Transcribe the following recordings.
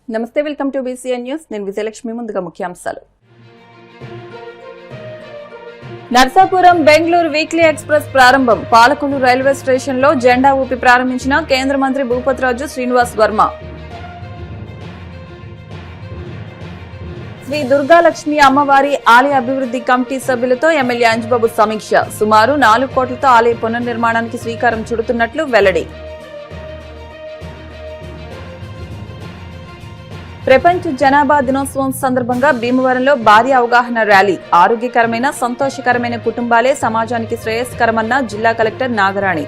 నమస్తే, welcome to BCN news. నేను విజయలక్ష్మి. ముందుగా ముఖ్యాంశాలు. నర్సాపురం బెంగళూరు వీక్లీ ఎక్స్ప్రెస్ ప్రారంభం. పాలకొల్లు రైల్వే స్టేషన్ లో జెండా ఊపి ప్రారంభించిన కేంద్ర మంత్రి భూపతిరాజు శ్రీనివాస్ వర్మ. శ్రీ దుర్గాలక్ష్మి అమ్మవారి ఆలయ అభివృద్ధి కమిటీ సభ్యులతో ఎమ్మెల్యే అంజిబాబు సమీక్ష. సుమారు 4 కోట్లతో ఆలయ పునర్నిర్మాణానికి శ్రీకారం చుడుతున్నట్లు వెల్లడి. ప్రపంచ జనాభా దినోత్సవం సందర్భంగా భీమవరంలో భారీ అవగాహన ర్యాలీ. ఆరోగ్యకరమైన, సంతోషకరమైన కుటుంబాలే సమాజానికి శ్రేయస్కరమన్న జిల్లా కలెక్టర్ నాగరాణి.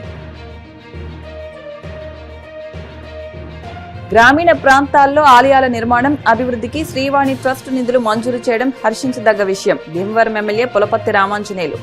గ్రామీణ ప్రాంతాల్లో ఆలయాల నిర్మాణం, అభివృద్ధికి శ్రీవాణి ట్రస్ట్ నిధులు మంజూరు చేయడం హర్షించదగ్గ విషయం. Bhimavaram MLA Pulaparthi Ramanjaneyulu.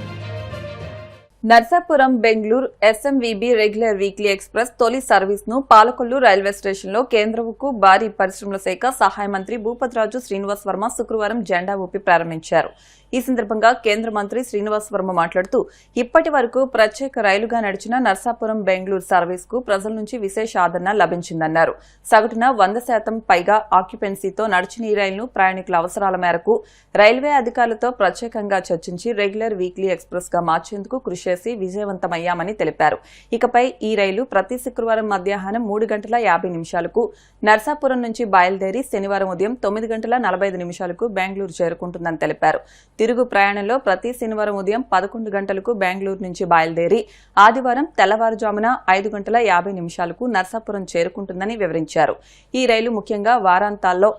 Narsapuram Bengaluru SMVB regular weekly express తొలి సర్వీస్ ను పాలకొల్లు రైల్వే స్టేషన్ లో కేంద్ర ఉక్కు, భారీ పరిశ్రమల శాఖ సహాయ మంత్రి భూపతిరాజు శ్రీనివాస్ వర్మ శుక్రవారం జెండా ఊపి ప్రారంభించారు. ఈ సందర్భంగా కేంద్ర మంత్రి శ్రీనివాస్ వర్మ మాట్లాడుతూ, ఇప్పటి వరకు ప్రత్యేక రైలుగా నడిచిన నర్సాపురం బెంగళూరు సర్వీస్ కు ప్రజల నుంచి విశేష ఆదరణ లభించిందన్నారు. సగటున 100% పైగా ఆక్యుపెన్సీతో నడిచిన ఈ రైలును ప్రయాణికుల అవసరాల మేరకు రైల్వే అధికారులతో ప్రత్యేకంగా చర్చించి రెగ్యులర్ వీక్లీ ఎక్స్ప్రెస్ గా మార్చేందుకు కృషి చేసి విజయవంతమయ్యామని తెలిపారు. ఇకపై ఈ రైలు ప్రతి శుక్రవారం మధ్యాహ్నం 3:50 నర్సాపురం నుంచి బయలుదేరి శనివారం ఉదయం 9:45 బెంగళూరు చేరుకుంటుందని తెలిపారు. తిరుగు ప్రయాణంలో ప్రతి శనివారం ఉదయం 11 గంటలకు బెంగళూరు నుంచి బయలుదేరి ఆదివారం తెల్లవారుజామున 5:50 నర్సాపురం చేరుకుంటుందని వివరించారు. ఈ రైలు ముఖ్యంగా వారాంతాల్లో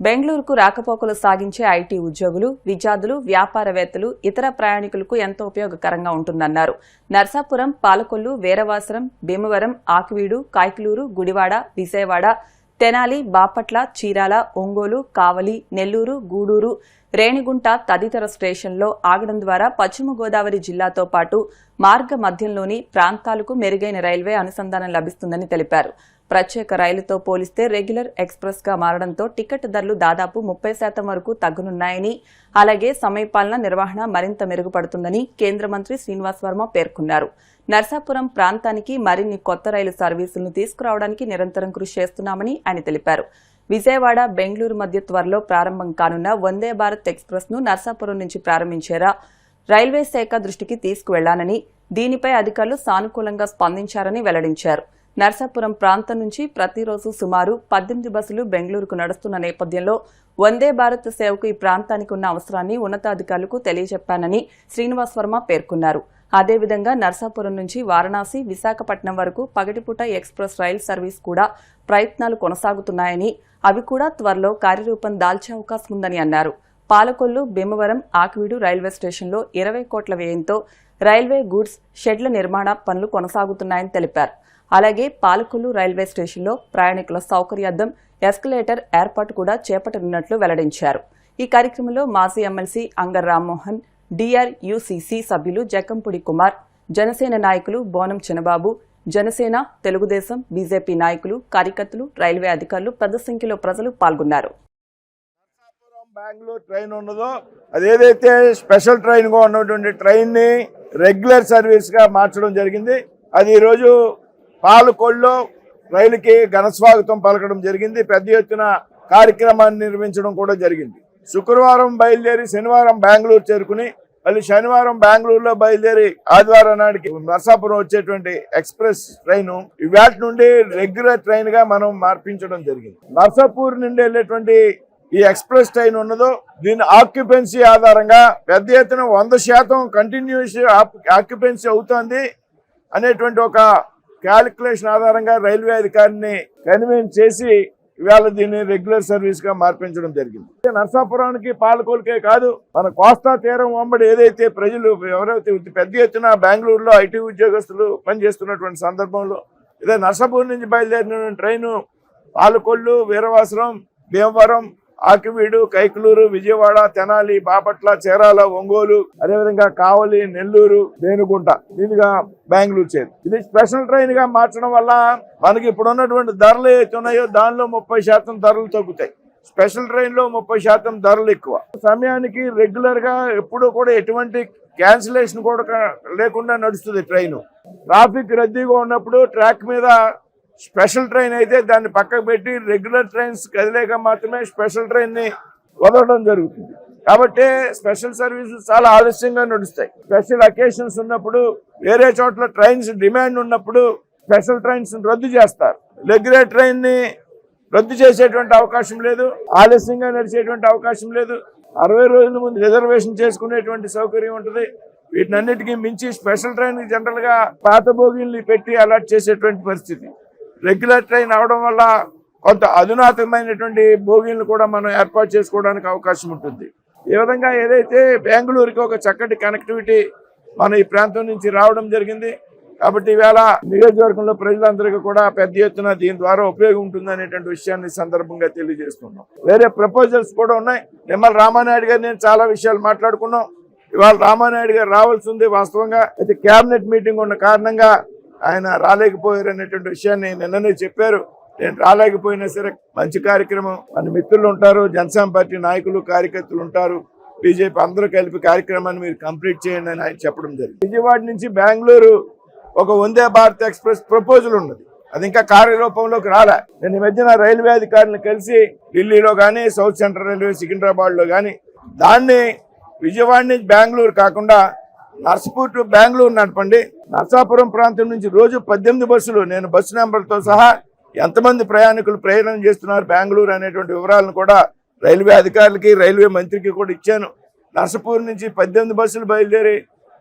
బెంగళూరుకు రాకపోకలు సాగించే IT ఉద్యోగులు, విద్యార్థులు, వ్యాపారవేత్తలు, ఇతర ప్రయాణికులకు ఎంతో ఉపయోగకరంగా ఉంటుందన్నారు. నర్సాపురం, పాలకొల్లు, వీరవాసరం, భీమవరం, ఆకివీడు, కాయకులూరు, గుడివాడ, విజయవాడ, తెనాలి, బాపట్ల, చీరాల, ఒంగోలు, కావలి, నెల్లూరు, గూడూరు, రేణిగుంట తదితర స్టేషన్లో ఆగడం ద్వారా పశ్చిమ గోదావరి జిల్లాతో పాటు మార్గ మధ్యంలోని ప్రాంతాలకు మెరుగైన రైల్వే అనుసంధానం లభిస్తుందని తెలిపారు. ప్రత్యేక రైలుతో పోలిస్తే రెగ్యులర్ ఎక్స్ప్రెస్ గా మారడంతో టికెట్ ధరలు దాదాపు 30% వరకు తగ్గనున్నాయని, అలాగే సమయపాలన నిర్వహణ మరింత మెరుగుపడుతుందని కేంద్ర మంత్రి శ్రీనివాస్ వర్మ పేర్కొన్నారు. నర్సాపురం ప్రాంతానికి మరిన్ని కొత్త రైలు సర్వీసులను తీసుకురావడానికి నిరంతరం కృషి చేస్తున్నామని ఆయన తెలిపారు. విజయవాడ, బెంగళూరు మధ్య త్వరలో ప్రారంభం కానున్న వందే భారత్ ఎక్స్ప్రెస్ ను నర్సాపురం నుంచి ప్రారంభించేలా రైల్వే శాఖ దృష్టికి తీసుకువెళ్లానని, దీనిపై అధికారులు సానుకూలంగా స్పందించారని వెల్లడించారు. నర్సాపురం ప్రాంతం నుంచి ప్రతిరోజు సుమారు 18 బస్సులు బెంగళూరుకు నడుస్తున్న నేపథ్యంలో వందే భారత్ సేవకు ఈ ప్రాంతానికి ఉన్న అవసరాన్ని ఉన్నతాధికారులకు తెలియజెప్పానని శ్రీనివాస్ వర్మ పేర్కొన్నారు. అదేవిధంగా నర్సాపురం నుంచి వారణాసి, విశాఖపట్నం వరకు పగటిపూట ఎక్స్ప్రెస్ రైలు సర్వీస్ కూడా ప్రయత్నాలు కొనసాగుతున్నాయని, అవి కూడా త్వరలో కార్యరూపం దాల్చే అవకాశం ఉందని అన్నారు. పాలకొల్లు, భీమవరం, ఆకివీడు రైల్వే స్టేషన్లో 20 కోట్ల వ్యయంతో రైల్వే గూడ్స్ షెడ్ల నిర్మాణ పనులు కొనసాగుతున్నాయని తెలిపారు. అలాగే పాలకొల్లు రైల్వే స్టేషన్లో ప్రయాణికుల సౌకర్యార్థం ఎస్కలేటర్ ఏర్పాటు కూడా చేపట్టనున్నట్లు వెల్లడించారు. ఈ కార్యక్రమంలో మాజీ ఎమ్మెల్సీ అంగర్ రామ్మోహన్, DRUCC సభ్యులు జక్కంపూడి కుమార్, జనసేన నాయకులు బోనం చినబాబు, జనసేన, తెలుగుదేశం, బీజేపీ నాయకులు, కార్యకర్తలు, రైల్వే అధికారులు పెద్ద సంఖ్యలో ప్రజలు పాల్గొన్నారు. బెంగళూరు ట్రైన్ ఉన్నదో అదేదైతే స్పెషల్ ట్రైన్ గా ఉన్నటువంటి ట్రైన్ ని రెగ్యులర్ సర్వీస్ గా మార్చడం జరిగింది. అది ఈరోజు పాలకొల్లో రైలుకి ఘన స్వాగతం పలకడం జరిగింది. పెద్ద ఎత్తున కార్యక్రమాన్ని నిర్వహించడం కూడా జరిగింది. శుక్రవారం బయలుదేరి శనివారం బెంగళూరు చేరుకుని మళ్ళీ శనివారం బెంగళూరులో బయలుదేరి ఆదివారం నాటికి నర్సాపురం వచ్చేటువంటి ఎక్స్ప్రెస్ ట్రైన్ ఇవాటి నుండి రెగ్యులర్ ట్రైన్ గా మనం మార్పించడం జరిగింది. నర్సాపూర్ నుండి వెళ్ళేటువంటి ఈ ఎక్స్ప్రెస్ ట్రైన్ ఉన్నదో దీని ఆక్యుపెన్సీ ఆధారంగా పెద్ద ఎత్తున 100% కంటిన్యూస్ ఆక్యుపెన్సీ అవుతుంది అనేటువంటి ఒక క్యాలిక్యులేషన్ ఆధారంగా రైల్వే అధికారిని కన్విన్స్ చేసి ఇవాళ దీన్ని రెగ్యులర్ సర్వీస్ గా మార్పించడం జరిగింది. నర్సాపురానికి, పాలకొల్లుకే కాదు, మన కోస్తా తీరం వెంబడి ఏదైతే ప్రజలు ఎవరైతే పెద్ద ఎత్తున బెంగళూరులో IT ఉద్యోగస్తులు పనిచేస్తున్నటువంటి సందర్భంలో ఇదే నర్సాపూర్ నుంచి బయలుదేరిన ట్రైను పాలకొల్లు, వీరవాసరం, భీమవరం, ఆకివీడు, కైకులూరు, విజయవాడ, తెనాలి, బాపట్ల, చీరాల, ఒంగోలు, అదేవిధంగా కావలి, నెల్లూరు, రేణిగుంట దీనిగా బెంగళూరు చేరు. ఇది స్పెషల్ ట్రైన్ గా మార్చడం వల్ల మనకి ఇప్పుడు ఉన్నటువంటి ధరలు ఏవైతే ఉన్నాయో దానిలో 30% ధరలు తగ్గుతాయి. స్పెషల్ ట్రైన్ లో 30% ధరలు ఎక్కువ. సమయానికి రెగ్యులర్ గా ఎప్పుడు కూడా ఎటువంటి క్యాన్సిలేషన్ కూడా లేకుండా నడుస్తుంది ట్రైన్. ట్రాఫిక్ రద్దీగా ఉన్నప్పుడు ట్రాక్ మీద స్పెషల్ ట్రైన్ అయితే దాన్ని పక్కకు పెట్టి రెగ్యులర్ ట్రైన్స్ కదిలేక మాత్రమే స్పెషల్ ట్రైన్ని వదలడం జరుగుతుంది. కాబట్టి స్పెషల్ సర్వీసెస్ చాలా ఆలస్యంగా నడుస్తాయి. స్పెషల్ అకేషన్స్ ఉన్నప్పుడు, వేరే చోట్ల ట్రైన్స్ డిమాండ్ ఉన్నప్పుడు స్పెషల్ ట్రైన్స్ రద్దు చేస్తారు. రెగ్యులర్ ట్రైన్ని రద్దు చేసేటువంటి అవకాశం లేదు, ఆలస్యంగా నడిచేటువంటి అవకాశం లేదు. 60 రోజుల ముందు రిజర్వేషన్ చేసుకునేటువంటి సౌకర్యం ఉంటుంది. వీటినన్నిటికీ మించి స్పెషల్ ట్రైన్ జనరల్ గా పాత బోగీల్ని పెట్టి అలాట్ చేసేటువంటి పరిస్థితి. రెగ్యులర్ ట్రైన్ అవడం వల్ల కొంత అధునాతనమైనటువంటి బోగీలను కూడా మనం ఏర్పాటు చేసుకోవడానికి అవకాశం ఉంటుంది. ఈ విధంగా ఏదైతే బెంగళూరుకి ఒక చక్కటి కనెక్టివిటీ మన ఈ ప్రాంతం నుంచి రావడం జరిగింది. కాబట్టి ఈవేళ నియోజకవర్గంలో ప్రజలందరికీ కూడా పెద్ద ఎత్తున దీని ద్వారా ఉపయోగం ఉంటుంది అనేటువంటి విషయాన్ని సందర్భంగా తెలియజేస్తున్నాం. వేరే ప్రపోజల్స్ కూడా ఉన్నాయి. నిమ్మల రామానాయుడు గారు నేను చాలా విషయాలు మాట్లాడుకున్నాం. ఇవాళ రామానాయుడు గారు రావాల్సి ఉంది వాస్తవంగా. అయితే కేబినెట్ మీటింగ్ ఉన్న కారణంగా ఆయన రాలేకపోయారు అనేటువంటి విషయాన్ని నిన్ననే చెప్పారు. నేను రాలేకపోయినా సరే మంచి కార్యక్రమం, మన మిత్రులు ఉంటారు, జనసేన పార్టీ నాయకులు కార్యకర్తలు ఉంటారు, బీజేపీ అందరూ కలిపి కార్యక్రమాన్ని మీరు కంప్లీట్ చేయండి అని ఆయన చెప్పడం జరిగింది. విజయవాడ నుంచి బెంగళూరు ఒక వందే భారత్ ఎక్స్ప్రెస్ ప్రపోజల్ ఉన్నది. అది ఇంకా కార్యరూపంలోకి రాలే. నేను ఈ మధ్యన రైల్వే అధికారులను కలిసి ఢిల్లీలో కానీ, సౌత్ సెంట్రల్ రైల్వే సికింద్రాబాద్లో కానీ దాన్ని విజయవాడ నుంచి బెంగళూరు కాకుండా నర్సాపూర్ టు బెంగళూరు నడపండి. నర్సాపురం ప్రాంతం నుంచి రోజు 18 బస్సులు, నేను బస్సు నెంబర్తో సహా ఎంతమంది ప్రయాణికులు ప్రయాణం చేస్తున్నారు బెంగళూరు అనేటువంటి వివరాలను కూడా రైల్వే అధికారులకి, రైల్వే మంత్రికి కూడా ఇచ్చాను. నర్సాపూర్ నుంచి 18 బస్సులు బయలుదేరి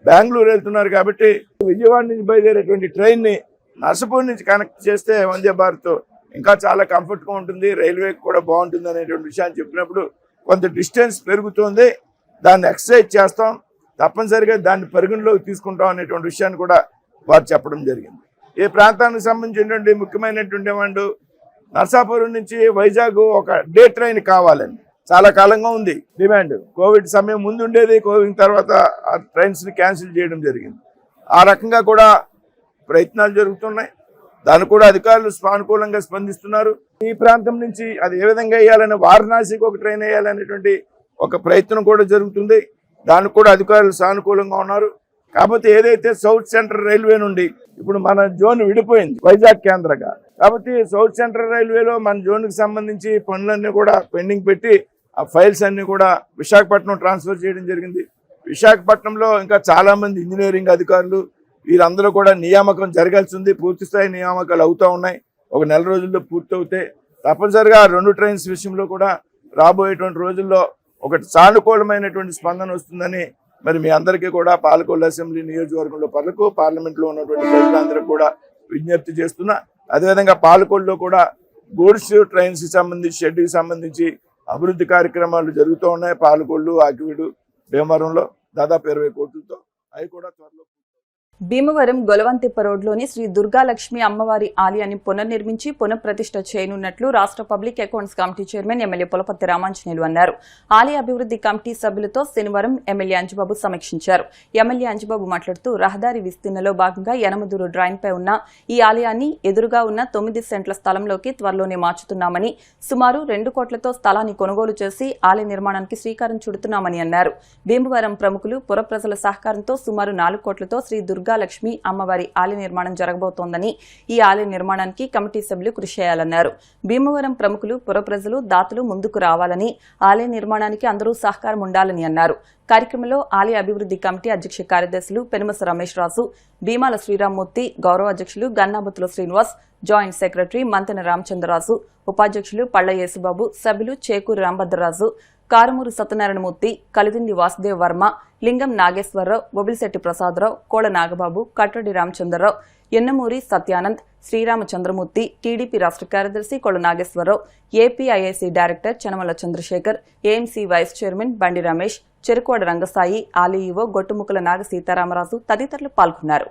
బెంగళూరు వెళ్తున్నారు. కాబట్టి విజయవాడ నుంచి బయలుదేరేటువంటి ట్రైన్ని నర్సాపూర్ నుంచి కనెక్ట్ చేస్తే వందే భారత్ ఇంకా చాలా కంఫర్ట్గా ఉంటుంది, రైల్వేకి కూడా బాగుంటుంది అనేటువంటి విషయాన్ని చెప్పినప్పుడు కొంత డిస్టెన్స్ పెరుగుతుంది, దాన్ని ఎక్సర్సైజ్ చేస్తాం, తప్పనిసరిగా దాన్ని పరిగణలోకి తీసుకుంటాం అనేటువంటి విషయాన్ని కూడా వారు చెప్పడం జరిగింది. ఈ ప్రాంతానికి సంబంధించినటువంటి ముఖ్యమైనటువంటి డిమాండ్ నర్సాపురం నుంచి వైజాగ్ ఒక డే ట్రైన్ కావాలని చాలా కాలంగా ఉంది డిమాండ్. కోవిడ్ సమయం ముందు ఉండేది, కోవిడ్ తర్వాత ఆ ట్రైన్స్ని క్యాన్సిల్ చేయడం జరిగింది. ఆ రకంగా కూడా ప్రయత్నాలు జరుగుతున్నాయి. దాన్ని కూడా అధికారులు సానుకూలంగా స్పందిస్తున్నారు. ఈ ప్రాంతం నుంచి అది ఏ విధంగా వేయాలని, వారణాసికి ఒక ట్రైన్ వేయాలనేటువంటి ఒక ప్రయత్నం కూడా జరుగుతుంది. దానికి కూడా అధికారులు సానుకూలంగా ఉన్నారు. కాకపోతే ఏదైతే సౌత్ సెంట్రల్ రైల్వే నుండి ఇప్పుడు మన జోన్ విడిపోయింది వైజాగ్ కేంద్రంగా, కాబట్టి సౌత్ సెంట్రల్ రైల్వేలో మన జోన్కి సంబంధించి పనులన్నీ కూడా పెండింగ్ పెట్టి ఆ ఫైల్స్ అన్ని కూడా విశాఖపట్నం ట్రాన్స్ఫర్ చేయడం జరిగింది. విశాఖపట్నంలో ఇంకా చాలా మంది ఇంజనీరింగ్ అధికారులు వీరందరూ కూడా నియామకం జరగాల్సి ఉంది. పూర్తి స్థాయి నియామకాలు అవుతూ ఉన్నాయి. ఒక నెల రోజుల్లో పూర్తి అవుతాయి. తప్పనిసరిగా 2 ట్రైన్స్ విషయంలో కూడా రాబోయేటువంటి రోజుల్లో ఒకటి సానుకూలమైనటువంటి స్పందన వస్తుందని మరి మీ అందరికీ కూడా పాలకొల్లు అసెంబ్లీ నియోజకవర్గంలో పనులకు పార్లమెంట్లో ఉన్నటువంటి ప్రజలందరికీ కూడా విజ్ఞప్తి చేస్తున్నా. అదేవిధంగా పాలకొల్లులో కూడా గూడ్స్ ట్రైన్స్ సంబంధించి, షెడ్కి సంబంధించి అభివృద్ధి కార్యక్రమాలు జరుగుతూ ఉన్నాయి. పాలకొల్లు, ఆకివీడు, భీమవరంలో దాదాపు 20 కోట్లతో అవి కూడా త్వరలో. భీమవరం గొలవంతిప్ప రోడ్లోని శ్రీ దుర్గాలక్ష్మి అమ్మవారి ఆలయాన్ని పునర్నిర్మించి పునఃప్రతిష్ఠ చేయనున్నట్లు రాష్ట్ర public accounts committee chairman MLA Pulaparthi Ramanjaneyulu అన్నారు. ఆలయ అభివృద్ధి కమిటీ సభ్యులతో శనివారం ఎమ్మెల్యే అంజిబాబు సమీక్షించారు. ఎమ్మెల్యే అంజిబాబు మాట్లాడుతూ రహదారి విస్తీర్ణలో భాగంగా యనమదూరు డ్రైన్పై ఉన్న ఈ ఆలయాన్ని ఎదురుగా ఉన్న 9 సెంట్ల స్థలంలోకి త్వరలోనే మార్చుతున్నామని, సుమారు 2 కోట్లతో స్థలాన్ని కొనుగోలు చేసి ఆలయ నిర్మాణానికి శ్రీకారం చుడుతున్నామని అన్నారు. భీమవరం ప్రముఖులు, పుర ప్రజల సహకారంతో సుమారు 4 కోట్లతో శ్రీ దుర్గాలక్ష్మి అమ్మవారి ఆలయ నిర్మాణం జరగబోతోందని, ఈ ఆలయ నిర్మాణానికి కమిటీ సభ్యులు కృషి చేయాలన్నారు. భీమవరం ప్రముఖులు, పుర ప్రజలు, దాతలు ముందుకు రావాలని, ఆలయ నిర్మాణానికి అందరూ సహకారం ఉండాలని అన్నారు. కార్యక్రమంలో ఆలయ అభివృద్ధి కమిటీ అధ్యక్ష కార్యదర్శులు పెనుమస రమేష్ రాజు, భీమాల శ్రీరామ్మూర్తి, గౌరవ అధ్యక్షులు గన్నాబతుల శ్రీనివాస్, జాయింట్ సెక్రటరీ మంతెన రామచంద్రరాజు, ఉపాధ్యక్షులు పళ్ల యేసుబాబు, సభ్యులు చేకూరి రాంభద్రరాజు, కారుమూరు సత్యనారాయణమూర్తి, కలిదిండి వాసుదేవ్ వర్మ, లింగం నాగేశ్వరరావు, బొబిలిశెట్టి ప్రసాదరావు, కోళ నాగబాబు, కట్టడి రామచంద్రరావు, ఎన్నమూరి సత్యానంద్, శ్రీరామచంద్రమూర్తి, టీడీపీ రాష్ట్ర కార్యదర్శి Kola Nageswararao, APIIC director Chanamala Chandrasekhar, AMC vice chairman Bandi Ramesh, చెరుకోడ Rangasai, ఆలయీఓ Gottumukkala నాగ సీతారామరాజు తదితరులు పాల్గొన్నారు.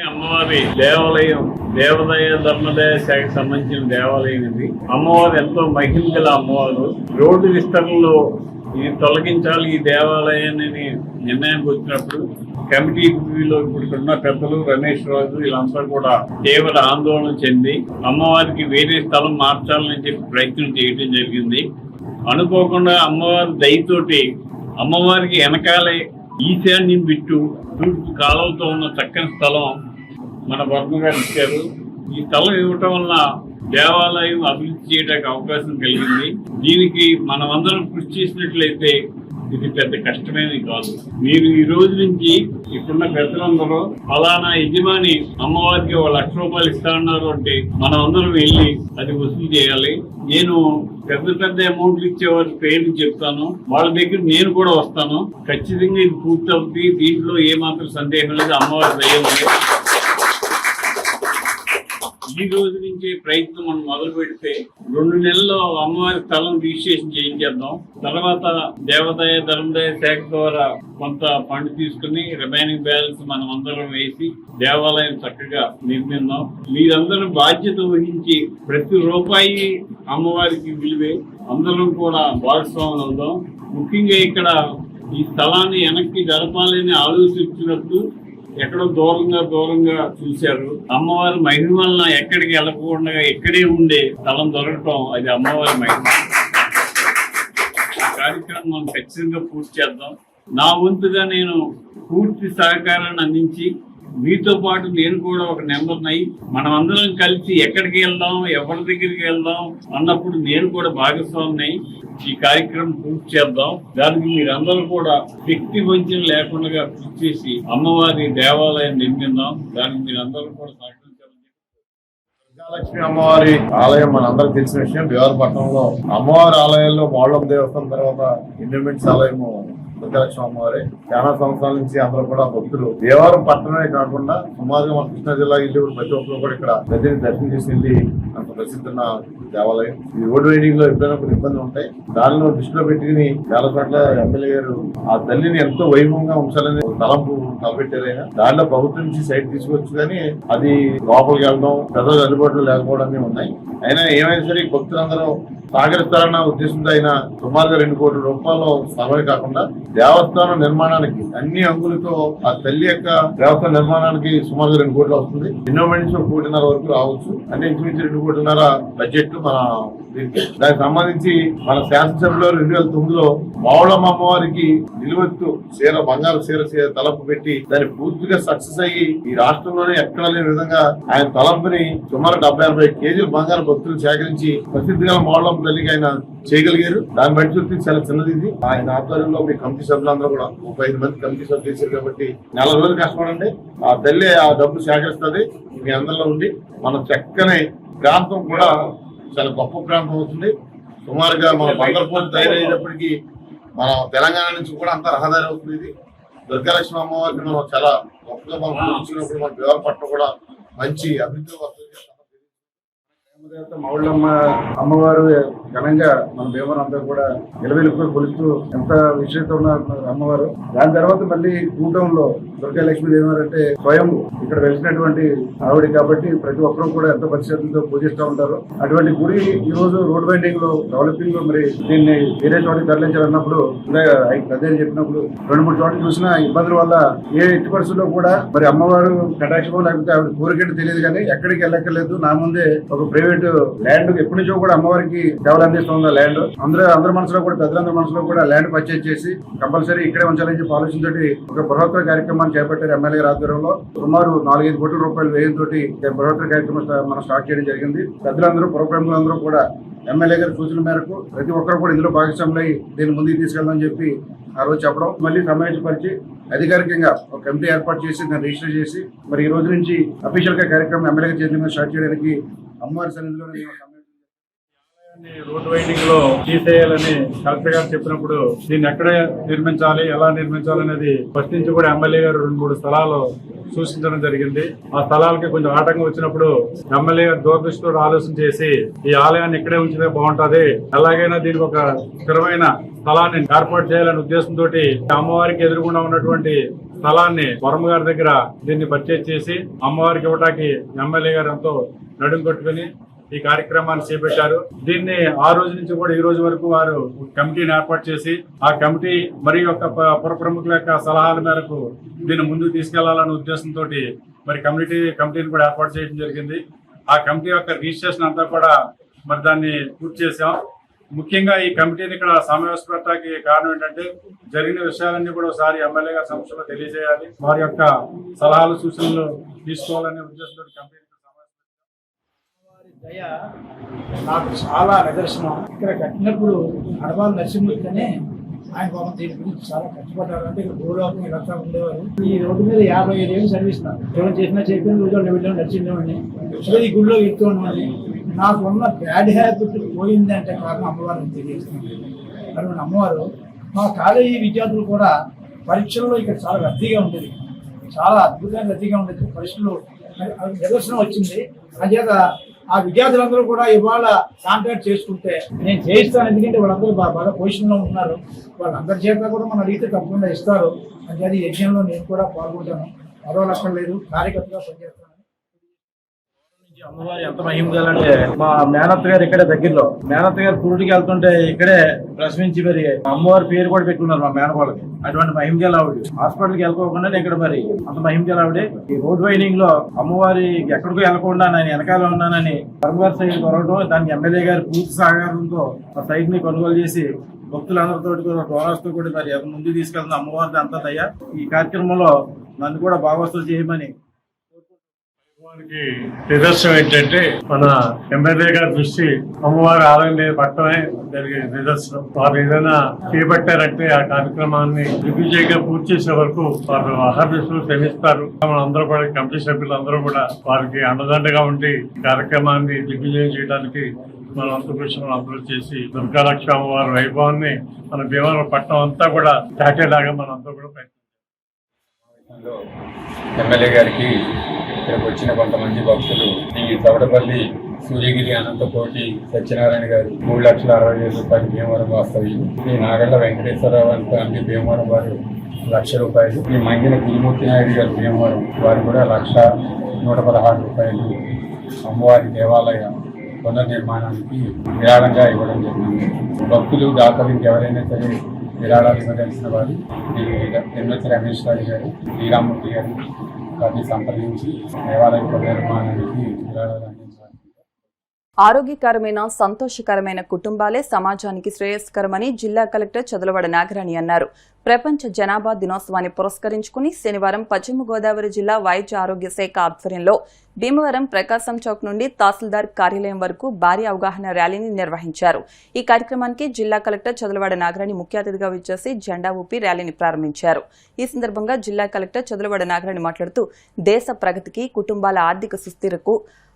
అమ్మవారి దేవాలయం దేవాదాయ ధర్మదాయ శాఖకు సంబంధించిన దేవాలయం ఇది. అమ్మవారు ఎంతో మహిమ గల అమ్మవారు. రోడ్డు విస్తరణలో ఇది తొలగించాలి ఈ దేవాలయాన్ని నిర్ణయానికి వచ్చినప్పుడు కమిటీలో ఇప్పుడున్న పెద్దలు రమేష్ రాజు వీళ్ళంతా కూడా తీవ్ర ఆందోళన చెంది అమ్మవారికి వేరే స్థలం మార్చాలని చెప్పి ప్రయత్నం చేయడం జరిగింది. అనుకోకుండా అమ్మవారి దయతోటి అమ్మవారికి వెనకాలే ఈశాన్యం బిట్టు తూర్పు కాలువతో ఉన్న చక్కని స్థలం మన వర్మ గారు ఇచ్చారు. ఈ స్థలం ఇవ్వటం వల్ల దేవాలయం అభివృద్ధి చేయడానికి అవకాశం కలిగింది. దీనికి మనమందరం కృషి చేసినట్లయితే ఇది పెద్ద కష్టమేది కాదు. మీరు ఈ రోజు నుంచి ఇప్పుడున్న పెద్దలందరూ ఫలానా యజమాని అమ్మవారికి 1 లక్ష రూపాయలు ఇస్తానన్నారు అంటే మనం అందరం వెళ్ళి అది వసూలు చేయాలి. నేను పెద్ద అమౌంట్లు ఇచ్చేవారి పేర్లు చెప్తాను, వాళ్ళ దగ్గర నేను కూడా వస్తాను. ఖచ్చితంగా ఇది పూర్తి అవుతుంది. దీంట్లో ఏమాత్రం సందేహం లేదు. అమ్మవారి దయ ఉంది. ఈ రోజు నుంచి ప్రయత్నం మనం మొదలు పెడితే 2 నెలల్లో అమ్మవారి స్థలం రిజిస్ట్రేషన్ చేయించేద్దాం. తర్వాత దేవాదాయ ధర్మదాయ శాఖ ద్వారా కొంత ఫండ్ తీసుకుని రిమైనింగ్ బ్యాలెన్స్ మనం అందరం వేసి దేవాలయం చక్కగా నిర్మిద్దాం. మీరందరూ బాధ్యత వహించి ప్రతి రూపాయి అమ్మవారికి విలువే. అందరం కూడా భాగస్వాములు అవుదాం. ముఖ్యంగా ఇక్కడ ఈ స్థలాన్ని వెనక్కి జరపాలని ఆలోచించినప్పుడు ఎక్కడో దూరంగా చూశారు. అమ్మవారి మహిమ వలన ఎక్కడికి వెళ్ళకుండా ఇక్కడే ఉండే స్థలం దొరకటం అది అమ్మవారి మహిమ. ఈ కార్యక్రమం మనం ఖచ్చితంగా పూర్తి చేద్దాం. నా వంతుగా నేను పూర్తి సహకారాన్ని అందించి మీతో పాటు నేను కూడా ఒక నెంబర్ అయి మనం అందరం కలిసి ఎక్కడికి వెళ్దాం, ఎవరి దగ్గరికి వెళ్దాం అన్నప్పుడు నేను కూడా భాగస్వామిని ఈ కార్యక్రమం పూర్తి చేద్దాం. దానికి మీరందరూ కూడా శక్తి వంచన లేకుండా కృషి చేసి అమ్మవారి దేవాలయం నిర్మిద్దాం. దానికి మీరందరూ కూడా సహకరించాలని. దుర్గాలక్ష్మి అమ్మవారి ఆలయం మనందరికి తెలిసిన విషయం. భీవరపట్నంలో అమ్మవారి ఆలయాల్లో మౌళం దేవస్థానం తర్వాత ఇండిపెండెన్స్ ఆలయము దుర్గాలక్ష్మి అమ్మవారి. చాలా సంవత్సరాల నుంచి అందరూ కూడా భక్తులు దేవాలయం పట్టణమే కాకుండా సుమారుగా మన కృష్ణా జిల్లా ఇల్లు ప్రతి ఒక్కరు కూడా ఇక్కడ దగ్గర దర్శనం చేసి వెళ్ళి అంత ప్రసిద్ధున్న దేవాలయం. ఈ రోడ్డు రైడింగ్ లో ఎప్పుడైనా కొన్ని ఇబ్బందులు ఉంటాయి. దానిలో దృష్టిలో పెట్టుకుని చాలా చోట్ల ఎమ్మెల్యే గారు ఆ తల్లిని ఎంతో వైభవంగా ఉంచాలని తలంపు తలపెట్టారైనా దానిలో ప్రభుత్వం నుంచి సైట్ తీసుకోవచ్చు, కానీ అది లోపలికి వెళ్ళడం ప్రజలు అందుబాటులో లేకపోవడం ఉన్నాయి. అయినా ఏమైనా సరే భక్తులందరూ సహకరిస్తారన్న ఉద్దేశంతో అయినా సుమారుగా 2 కోట్ల రూపాయలు సర్వే కాకుండా దేవస్థానం నిర్మాణానికి అన్ని అంగులతో ఆ తల్లి యొక్క దేవస్థాన నిర్మాణానికి సుమారుగా 2 కోట్లు వస్తుంది. ఎండోమెంట్ నుంచి 1.5 కోట్ల వరకు రావచ్చు. అంటే ఇంచుమించు 2 కోట్ల బడ్జెట్ మన దానికి సంబంధించి మన శాసనసభలో 2009లో మౌళమ్మ అమ్మవారికి నిలువెత్తు చీర బంగారు చీర తలంపు పెట్టి దాన్ని పూర్తిగా సక్సెస్ అయ్యి ఈ రాష్ట్రంలోనే ఎక్కడ లేని విధంగా ఆయన తలంపుని సుమారు 70-80 కేజీల బంగారు భక్తులు సేకరించి ప్రసిద్ధి గల మౌళమ్మ తల్లికి ఆయన చేయగలిగారు. దాన్ని బట్టి చూస్తే చాలా చిన్నది ఇది. ఆయన ఆధ్వర్యంలో మీ కమిటీ సభ్యులందరూ కూడా 35 మంది కమిటీ సభ్యులు చేశారు కాబట్టి 4 రోజులు కష్టపడండి. ఆ తల్లి ఆ డబ్బు సేకరిస్తుంది. మీ అందరిలో ఉండి మన చక్కని ప్రాంతం కూడా చాలా గొప్ప ప్రాంతం అవుతుంది. సుమారుగా మన బందర్పూర్ తయారయ్యేటప్పటికి మన తెలంగాణ నుంచి కూడా అంత రహదారి అవుతుంది. ఇది దుర్గాలక్ష్మి అమ్మవారికి మనం చాలా గొప్పగా మనం వచ్చినప్పుడు మన భీవరపట్నం కూడా మంచి అభివృద్ధి వస్తుంది. మౌళ్ళమ్మ అమ్మవారు ఘనంగా మన భీమవరం అంతా కూడా నిలవెలుపుగా కొలుస్తూ ఎంత విశేషత ఉన్న అమ్మవారు. దాని తర్వాత మళ్ళీ కూటంలో దుర్గా లక్ష్మీదేవి అంటే స్వయం ఇక్కడ వెలిసినటువంటి ఆవిడ కాబట్టి ప్రతి ఒక్కరూ కూడా ఎంత పరిశుభ్రతతో పూజిస్తూ ఉంటారు. అటువంటి గుడి ఈ రోజు రోడ్ వైండింగ్ లో డెవలపింగ్ లో మరి దీన్ని వేరే చోటికి తరలించాలన్నప్పుడు అదే చెప్పినప్పుడు 2-3 చోట్ల చూసిన ఇబ్బందుల వల్ల ఏ ఎట్టి పరిస్థితుల్లో కూడా మరి అమ్మవారు కటాక్షమో లేకపోతే ఆవిడ కోరికట్టు తెలియదు, కానీ ఎక్కడికి వెళ్ళక్కర్లేదు. నా ముందే ఒక ప్రైవేట్ ల్యాండ్ ఎప్పటి నుంచో కూడా అమ్మవారికి సేవలు అందిస్తుంది. ల్యాండ్ అందరి మనసులో కూడా పెద్దలందరి మనసులో కూడా ల్యాండ్ పర్చేజ్ చేసి కంపల్సరీ ఇక్కడే ఉంచాలని చెప్పి ఆలోచనతోటి ఒక బృహత్తర కార్యక్రమాన్ని చేపట్టారు. ఎమ్మెల్యే ఆధ్వర్యంలో సుమారు 4-5 కోట్ల రూపాయలు వ్యయంతో బృహత్తర కార్యక్రమం మనం స్టార్ట్ చేయడం జరిగింది. పెద్దలందరూ పురప్రముఖులందరూ కూడా ఎమ్మెల్యే గారి సూచన మేరకు ప్రతి ఒక్కరు కూడా ఇందులో భాగస్వాములై దీన్ని ముందుకు తీసుకెళ్దామని చెప్పి ఆ రోజు చెప్పడం, మళ్ళీ సమావేశపరిచి అధికారికంగా ఒక కమిటీ ఏర్పాటు చేసి దాన్ని రిజిస్టర్ చేసి మరి ఈ రోజు నుంచి అఫీషియల్ గా కార్యక్రమం ఎమ్మెల్యే చేతుల మీద స్టార్ట్ చేయడానికి అమ్మవారి సన్నిధిలో రోడ్ వైండింగ్ లో తీసేయాలని కలెక్టర్ గారు చెప్పినప్పుడు దీన్ని ఎక్కడ నిర్మించాలి, ఎలా నిర్మించాలి అనేది ఫస్ట్ నుంచి కూడా ఎమ్మెల్యే గారు 2-3 స్థలాలు సూచించడం జరిగింది. ఆ స్థలాలకి కొంచెం ఆటంకం వచ్చినప్పుడు ఎమ్మెల్యే గారు దూరదృష్టితో ఆలోచన చేసి ఈ ఆలయాన్ని ఇక్కడే ఉంచితే బాగుంటది, ఎలాగైనా దీనికి ఒక స్థిరమైన స్థలాన్ని ఏర్పాటు చేయాలనే ఉద్దేశంతో అమ్మవారికి ఎదురుగుండా ఉన్నటువంటి స్థలాన్ని వర్మ గారి దగ్గర దీన్ని పర్చేజ్ చేసి అమ్మవారికి ఇవ్వటానికి ఎమ్మెల్యే గారు ఎంతో నడుం కొట్టుకుని ఈ కార్యక్రమాన్ని చేపట్టారు. దీన్ని ఆ రోజు నుంచి కూడా ఈ రోజు వరకు వారు కమిటీని ఏర్పాటు చేసి ఆ కమిటీ మరి యొక్క పుర ప్రముఖుల యొక్క సలహాల మేరకు దీన్ని ముందుకు తీసుకెళ్లాలనే ఉద్దేశంతో మరి కమిటీని కూడా ఏర్పాటు చేయడం జరిగింది. ఆ కమిటీ యొక్క రిజిస్ట్రేషన్ అంతా కూడా మరి దాన్ని పూర్తి చేశాం. ముఖ్యంగా ఈ కమిటీని ఇక్కడ సమావేశపెట్టడానికి కారణం ఏంటంటే జరిగిన విషయాలన్నీ కూడా ఒకసారి ఎమ్మెల్యే గారి సమక్షంలో తెలియజేయాలి, వారి యొక్క సలహాలు సూచనలు తీసుకోవాలనే ఉద్దేశంతో కమిటీ దయ నాకు చాలా నిదర్శనం. ఇక్కడ కట్టినప్పుడు అడవాళ్ళ నరసింహుడికనే ఆయన పాపం దీని గురించి చాలా కష్టపడ్డారు. అంటే ఇక్కడ గౌరవం ఇదంతా ఉండేవారు. ఈ రోడ్డు మీద 55 ఏళ్ళు సర్వీస్ నాకు ఎవరు చేసినా చెప్పిన రోజు వెళ్ళాం, నడిచిండేవాడిని. ఈ గుడిలో వెళ్తూ ఉండేవాడిని. నాకు ఉన్న బ్యాడ్ హ్యాబిట్ పోయిందంటే కారణం అమ్మవారిని తెలియజేస్తున్నాను. అటువంటి అమ్మవారు మా కాలేజీ విద్యార్థులు కూడా పరీక్షల్లో ఇక్కడ చాలా రద్దీగా ఉండేది, చాలా అద్భుతంగా రద్దీగా ఉండేది. పరీక్షలు నిదర్శనం వచ్చింది. అంచేత ఆ విద్యార్థులందరూ కూడా ఇవాళ కాంటాక్ట్ చేసుకుంటే నేను చేయిస్తాను. ఎందుకంటే వాళ్ళందరూ బాగా పొజిషన్లో ఉన్నారు. వాళ్ళందరి చేత కూడా మనం అడిగితే తప్పకుండా ఇస్తారు. అంచేది యజ్ఞంలో నేను కూడా పాల్గొంటాను. మరో లక్షలు లేదు, కార్యకర్తగా పనిచేస్తాను. అమ్మవారి ఎంత మహిమగాలంటే మా మేనత్త గారు ఇక్కడే దగ్గరలో, మేనత్త గారు పురుటికి వెళ్తుంటే ఇక్కడే ప్రశ్నించి మరి అమ్మవారి పేరు కూడా పెట్టుకున్నారు మా మేనకోళ్ళకి. అటువంటి మహిమగల ఆవిడ హాస్పిటల్కి వెళ్ళకోకుండా ఇక్కడ మరి అంత మహిమగల ఆవిడే. ఈ రోడ్ వైనింగ్ లో అమ్మవారి ఎక్కడికో వెళ్ళకుండా నేను వెనకాల ఉన్నానని పరమగారి సైడ్ కొరవడం, దానికి ఎమ్మెల్యే గారి పూర్తి సహకారంతో ఆ సైట్ ని కొనుగోలు చేసి భక్తులందరితో డోనర్స్ తో కూడా మరి ముందుకు తీసుకెళ్తున్న అమ్మవారిని అంతా దయ. ఈ కార్యక్రమంలో నన్ను కూడా భాగవతులు చేయమని నిదర్శనం ఏంటంటే మన ఎమ్మెల్యే గారి దృష్టి అమ్మవారి ఆలయం పట్టడమే జరిగే నిదర్శనం. వారు ఏదైనా చేపట్టారంటే ఆ కార్యక్రమాన్ని దిగ్విజయంగా పూర్తి చేసే వరకు వారు అహర్నిశలు శ్రమిస్తారు. మనందరూ కూడా కమిటీ సభ్యులందరూ కూడా వారికి అండదండగా ఉండి కార్యక్రమాన్ని దిగ్విజయం చేయడానికి మనం అంత కృషి అందరూ చేసి దుర్గాలక్ష్మి అమ్మవారి వైభవాన్ని మన భీమవరం పట్టణం అంతా కూడా దాటేలాగా మనం అంతా కూడా ప్రయత్నం. ఎమ్మెల్యే గారికి ఇక్కడికి వచ్చిన కొంతమంది భక్తులు ఈ తవడపల్లి సూర్యగిరి అనంతకోటి సత్యనారాయణ గారు 3,60,000 రూపాయలు భీమవరం వాస్తవ్యం, ఈ నాగళ్ళ వెంకటేశ్వరరావు అంటే భీమవరం వారు ₹1,00,000, ఈ మంగిన గురుమూర్తి నాయుడు గారు భీమవరం వారు కూడా ₹1,116 అమ్మవారి దేవాలయ పునర్నిర్మాణానికి విరాళంగా ఇవ్వడం జరిగింది. భక్తులు దాతలు ఎవరైనా సరే విరాళాలు ఇవ్వదలిసిన వారు ఎన్నొచ్చి రమేష్ గారి గారు, శ్రీరామూర్తి గారు వారిని సంప్రదించి దేవాలయ పునర్నిర్మాణానికి విరాళాలు అందించారు. ఆరోగ్యకరమైన సంతోషకరమైన కుటుంబాలే సమాజానికి శ్రేయస్కరమని జిల్లా కలెక్టర్ చదలవాడ నాగరాణి అన్నారు. ప్రపంచ జనాభా దినోత్సవాన్ని పురస్కరించుకుని శనివారం పశ్చిమ గోదావరి జిల్లా వైద్య ఆరోగ్య శాఖ ఆధ్వర్యంలో భీమవరం ప్రకాశం చౌక్ నుండి తహసీల్దార్ కార్యాలయం వరకు భారీ అవగాహన ర్యాలీని నిర్వహించారు. ఈ కార్యక్రమానికి జిల్లా కలెక్టర్ చదలవాడ నాగరాణి ముఖ్య అతిథిగా విచ్చేసి జెండా ఊపి ర్యాలీని ప్రారంభించారు. ఈ సందర్భంగా జిల్లా కలెక్టర్ చదలవాడ నాగరాణి మాట్లాడుతూ దేశ ప్రగతికి, కుటుంబాల ఆర్థిక సుస్థిరతకు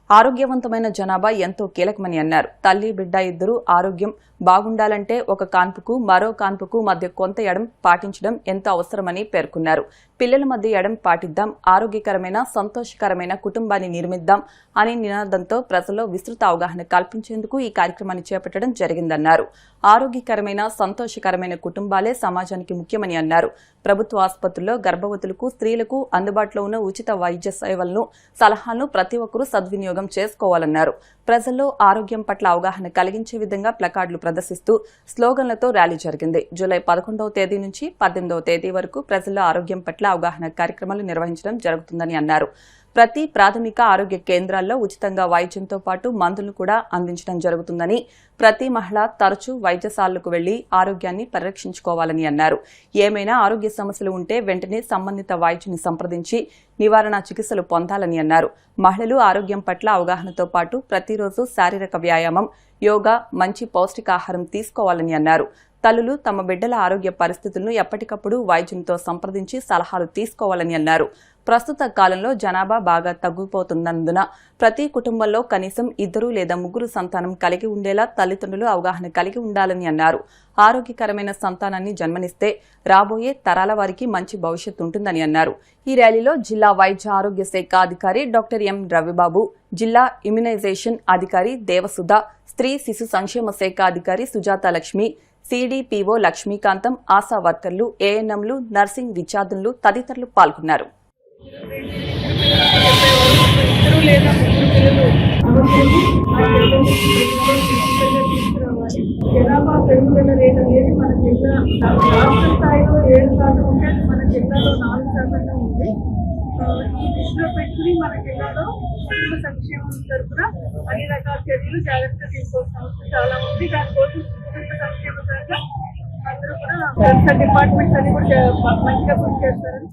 ఆరోగ్యవంతమైన జనాభా ఎంతో కీలకమని అన్నారు. తల్లి బిడ్డ ఇద్దరూ ఆరోగ్యం బాగుండాలంటే ఒక కాన్పుకు మరో కాన్పుకు మధ్య కొంత ఎడం పాటించడం ఎంతో అవసరమని పేర్కొన్నారు. పిల్లల మధ్య ఎడం పాటిద్దాం, ఆరోగ్యకరమైన సంతోషకరమైన కుటుంబాన్ని నిర్మిద్దాం అనే నినాదంతో ప్రజల్లో విస్తృత అవగాహన కల్పించేందుకు ఈ కార్యక్రమాన్ని చేపట్టడం జరిగిందన్నారు. ఆరోగ్యకరమైన సంతోషకరమైన కుటుంబాలే సమాజానికి ముఖ్యమని అన్నారు. ప్రభుత్వ ఆసుపత్రుల్లో గర్భవతులకు, స్త్రీలకు అందుబాటులో ఉన్న ఉచిత వైద్య సేవలను, సలహాలను ప్రతి ఒక్కరూ సద్వినియోగం చేసుకోవాలన్నారు. ప్రజల్లో ఆరోగ్యం పట్ల అవగాహన కలిగించే విధంగా ప్లకార్డులు ప్రదర్శిస్తూ స్లోగన్లతో ర్యాలీ జరిగింది. జూలై 11వ తేదీ నుంచి 18వ తేదీ వరకు ప్రజల్లో ఆరోగ్యం పట్ల అవగాహన కార్యక్రమాలు నిర్వహించడం జరుగుతుందని అన్నారు. ప్రతి ప్రాథమిక ఆరోగ్య కేంద్రాల్లో ఉచితంగా వైద్యంతో పాటు మందులను కూడా అందించడం జరుగుతుందని, ప్రతి మహిళ తరచూ వైద్యశాలకు వెళ్లి ఆరోగ్యాన్ని పరిరక్షించుకోవాలని అన్నారు. ఏమైనా ఆరోగ్య సమస్యలు ఉంటే వెంటనే సంబంధిత వైద్యుని సంప్రదించి నివారణ చికిత్సలు పొందాలని అన్నారు. మహిళలు ఆరోగ్యం పట్ల అవగాహనతో పాటు ప్రతిరోజు శారీరక వ్యాయామం, యోగా, మంచి పౌష్టికాహారం తీసుకోవాలని అన్నారు. తల్లులు తమ బిడ్డల ఆరోగ్య పరిస్థితులను ఎప్పటికప్పుడు వైద్యునితో సంప్రదించి సలహాలు తీసుకోవాలని అన్నారు. ప్రస్తుత కాలంలో జనాభా బాగా తగ్గిపోతున్నందున ప్రతి కుటుంబంలో కనీసం 2 లేదా 3 సంతానం కలిగి ఉండేలా తల్లిదండ్రులు అవగాహన కలిగి ఉండాలని అన్నారు. ఆరోగ్యకరమైన సంతానాన్ని జన్మనిస్తే రాబోయే తరాల వారికి మంచి భవిష్యత్తు ఉంటుందని అన్నారు. ఈ ర్యాలీలో జిల్లా వైద్య ఆరోగ్య శాఖ అధికారి డాక్టర్ ఎం రవిబాబు, జిల్లా ఇమ్యునైజేషన్ అధికారి దేవసుధ, స్త్రీ శిశు సంక్షేమ శాఖ అధికారి సుజాత లక్ష్మి, సిడిపిఓ లక్ష్మీకాంతం, ఆశా వర్కర్లు, ఏఎన్ఎంలు, నర్సింగ్ విద్యార్థులు తదితరులు పాల్గొన్నారు. ఇద్దరు లేదా ముగ్గురు పిల్లలు అవసరము. ఆ పిల్లల్ని తీసుకురావాలి. జనాభా పెరుగుదల రేట్ అనేది మన జిల్లా రాష్ట్ర స్థాయిలో 7% ఉంటే మన జిల్లాలో 4% ఉంది. ఈ దృష్టిలో పెట్టుకుని మన జిల్లాలో కుటుంబ సంక్షేమం తరఫున అన్ని రకాల చర్యలు జాగ్రత్తగా తీసుకోవాల్సిన అవసరం చాలా ఉంది. దానికోసం కుటుంబ సంక్షేమ శాఖ అందరూ కూడా డిపార్ట్మెంట్స్ అన్ని కూడా మంచిగా కృషి చేస్తారని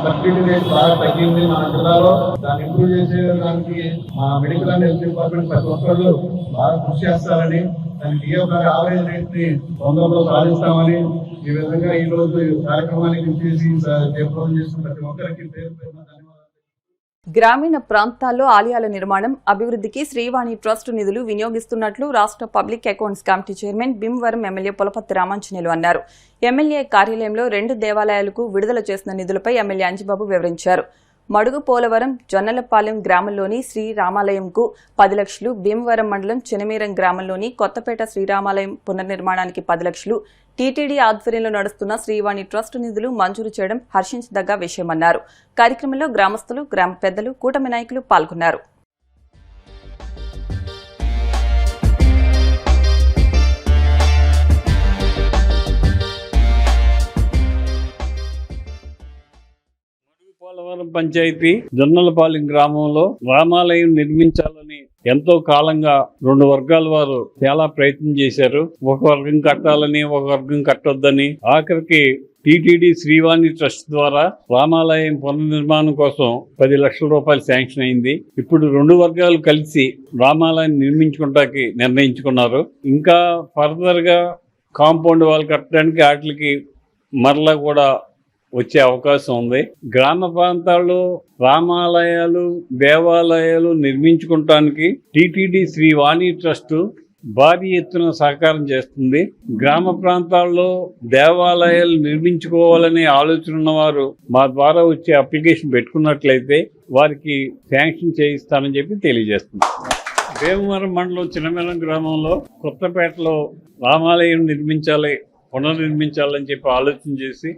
ఫర్టిలిటీ రేట్ బాగా తగ్గింది మన జిల్లాలో. దాన్ని ఇంప్రూవ్ చేసేదానికి మా మెడికల్ అండ్ హెల్త్ డిపార్ట్మెంట్ ప్రతి ఒక్కళ్ళు బాగా కృషి చేస్తారని, దానికి యావరేజ్ రేట్ ని తొందరలో సాధిస్తామని ఈ విధంగా ఈ రోజు కార్యక్రమానికి చేసి జయప్రదం చేసిన ప్రతి ఒక్కరికి పేరు పేరున ధన్యవాదాలు. గ్రామీణ ప్రాంతాల్లో ఆలయాల నిర్మాణం అభివృద్ధికి శ్రీవాణి ట్రస్ట్ నిధులు వినియోగిస్తున్నట్లు రాష్ట్ర public accounts committee chairman Bhimavaram MLA Pulaparthi Ramanjaneyulu అన్నారు. ఎమ్మెల్యే కార్యాలయంలో 2 దేవాలయాలకు విడుదల చేసిన నిధులపై ఎమ్మెల్యే అంజిబాబు వివరించారు. మడుగు పోలవరం జొన్నలపాలెం గ్రామంలోని శ్రీరామాలయంకు 10 లక్షలు, భీమవరం మండలం చెనమీరం గ్రామంలోని కొత్తపేట శ్రీరామాలయం పునర్నిర్మాణానికి 10 లక్షలు టీటీడీ ఆధ్వర్యంలో నడుస్తున్న శ్రీవాణి ట్రస్ట్ నిధులు మంజూరు చేయడం హర్షించదగ్గ విషయమన్నారు. కార్యక్రమంలో గ్రామస్తులు, గ్రామ పెద్దలు, కూటమి నాయకులు పాల్గొన్నారు. పోలవరం పంచాయతీ జొన్నలపాలెం గ్రామంలో రామాలయం నిర్మించాలని ఎంతో కాలంగా 2 వర్గాల వారు చాలా ప్రయత్నం చేశారు. ఒక వర్గం కట్టాలని, ఒక వర్గం కట్టొద్దని. ఆఖరికి టీటీడీ శ్రీవాణి ట్రస్ట్ ద్వారా రామాలయం పునర్నిర్మాణం కోసం 10 లక్షల రూపాయలు శాంక్షన్ అయింది. ఇప్పుడు 2 వర్గాలు కలిసి రామాలయం నిర్మించుకోవడానికి నిర్ణయించుకున్నారు. ఇంకా ఫర్దర్ గా కాంపౌండ్ వాల్ కట్టడానికి వాటికి మరలా కూడా వచ్చే అవకాశం ఉంది. గ్రామ ప్రాంతాల్లో రామాలయాలు, దేవాలయాలు నిర్మించుకోవటానికి టీటీడీ శ్రీవాణి ట్రస్ట్ భారీ ఎత్తున సహకారం చేస్తుంది. గ్రామ ప్రాంతాల్లో దేవాలయాలు నిర్మించుకోవాలనే ఆలోచన ఉన్నవారు మా ద్వారా వచ్చే అప్లికేషన్ పెట్టుకున్నట్లయితే వారికి శాంక్షన్ చేయిస్తానని చెప్పి తెలియజేస్తుంది. భీమవరం మండలం చిన్నమేరం గ్రామంలో కొత్తపేటలో రామాలయం పునర్నిర్మించాలని చెప్పి ఆలోచన చేసి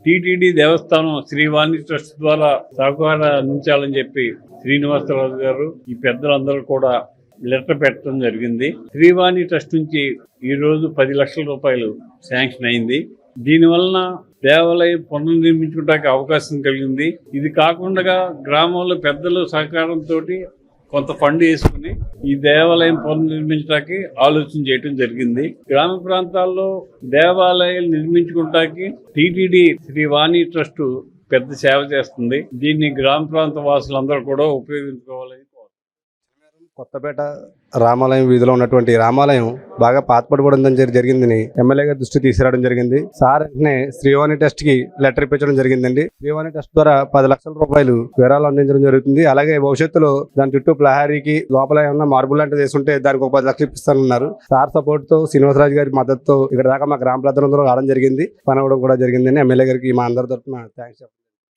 టీటీడీ దేవస్థానం శ్రీవాణి ట్రస్ట్ ద్వారా సహకారం అందించాలని చెప్పి శ్రీనివాసరావు గారు, ఈ పెద్దలందరూ కూడా లెటర్ పెట్టడం జరిగింది. శ్రీవాణి ట్రస్ట్ నుంచి ఈ రోజు 10 లక్షల రూపాయలు శాంక్షన్ అయింది. దీనివలన దేవాలయం పునర్నిర్మించుకోవడానికి అవకాశం కలిగింది. ఇది కాకుండా గ్రామంలో పెద్దల సహకారంతో కొంత ఫండ్ వేసుకుని ఈ దేవాలయం పునర్నిర్మించడానికి ఆలోచన చేయడం జరిగింది. గ్రామ ప్రాంతాల్లో దేవాలయాలు నిర్మించుకోవడానికి టీటీడీ శ్రీవాణి ట్రస్ట్ పెద్ద సేవ చేస్తుంది. దీన్ని గ్రామ ప్రాంత వాసులందరూ కూడా ఉపయోగించుకోవాలని. కొత్తపేట రామాలయం వీధిలో ఉన్నటువంటి రామాలయం బాగా పాతపడిపోవడం జరిగిందని ఎమ్మెల్యే గారి దృష్టి తీసుకురావడం జరిగింది. సార్ వెంటనే శ్రీవాణి ట్రస్ట్ కి లెటర్ ఇప్పించడం జరిగిందండి. శ్రీవాణి ట్రస్ట్ ద్వారా 10 లక్షల రూపాయలు విరాళాలు అందించడం జరుగుతుంది. అలాగే భవిష్యత్తులో దాని చుట్టూ ప్రహారీకి లోపల ఏమన్నా మార్బుల్ లాంటిది వేసుంటే దానికి ఒక 10 లక్షలు ఇప్పిస్తానన్నారు. సార్ సపోర్ట్ తో, శ్రీనివాసరాజు గారి మద్దతుతో ఇక్కడ దాకా మా గ్రామ ప్రజలందరూ రావడం జరిగింది. పని అవ్వడం కూడా జరిగిందని ఎమ్మెల్యే గారికి మా అందరి తరఫున థ్యాంక్స్.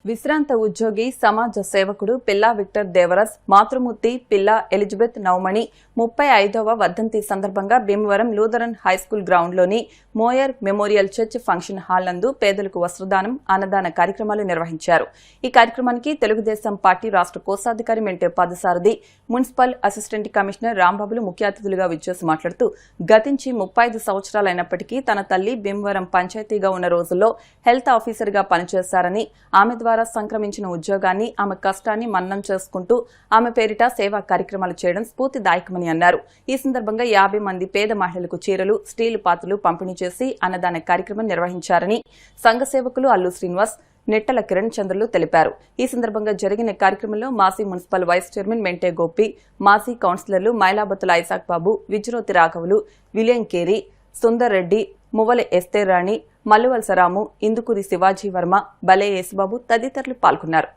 విశ్రాంత ఉద్యోగి, సమాజ సేవకుడు పిల్లా విక్టర్ దేవరాజ్ మాతృమూర్తి పిల్లా ఎలిజబెత్ నౌమణి 35వ వర్ధంతి సందర్భంగా భీమవరం లూథరన్ హైస్కూల్ గ్రౌండ్లోని Moyer memorial church function hall నందు పేదలకు వస్త్రదానం, అన్నదాన కార్యక్రమాలు నిర్వహించారు. ఈ కార్యక్రమానికి తెలుగుదేశం పార్టీ రాష్ట్ర కోశాధికారి మెంటే పాదసారథి, మున్సిపల్ అసిస్టెంట్ కమిషనర్ రాంబాబులు ముఖ్య అతిథులుగా విచ్చేసి మాట్లాడుతూ గతించి 35 సంవత్సరాలైనప్పటికీ తన తల్లి భీమవరం పంచాయతీగా ఉన్న రోజుల్లో హెల్త్ ఆఫీసర్గా పనిచేశారని, ఆమె ద్వారా సంక్రమించిన ఉద్యోగాన్ని, ఆమె కష్టాన్ని మన్నం చేసుకుంటూ ఆమె పేరిట సేవా కార్యక్రమాలు చేయడం స్ఫూర్తిదాయకమని అన్నారు. ఈ సందర్భంగా 50 మంది పేద మహిళలకు చీరలు, స్టీల్ పాత్రలు పంపిణీ చేసి అన్నదాన కార్యక్రమం నిర్వహించారని సంఘ సేవకులు అల్లు శ్రీనివాస్, నెట్టల కిరణ్ చంద్రులు తెలిపారు. ఈ సందర్భంగా జరిగిన కార్యక్రమంలో మాజీ మున్సిపల్ వైస్ చైర్మన్ మెంటే గోపి, మాజీ కౌన్సిలర్లు మైలాబత్తుల ఐసాక్ బాబు, విజ్రోతి రాఘవులు, విలియం కేరీ, సుందర్ రెడ్డి, మువ్వల ఎస్తేర్ రాణి, మల్లువలసరాము, ఇందుకూరి శివాజీ వర్మ, బలే యేసుబాబు తదితరులు పాల్గొన్నారు.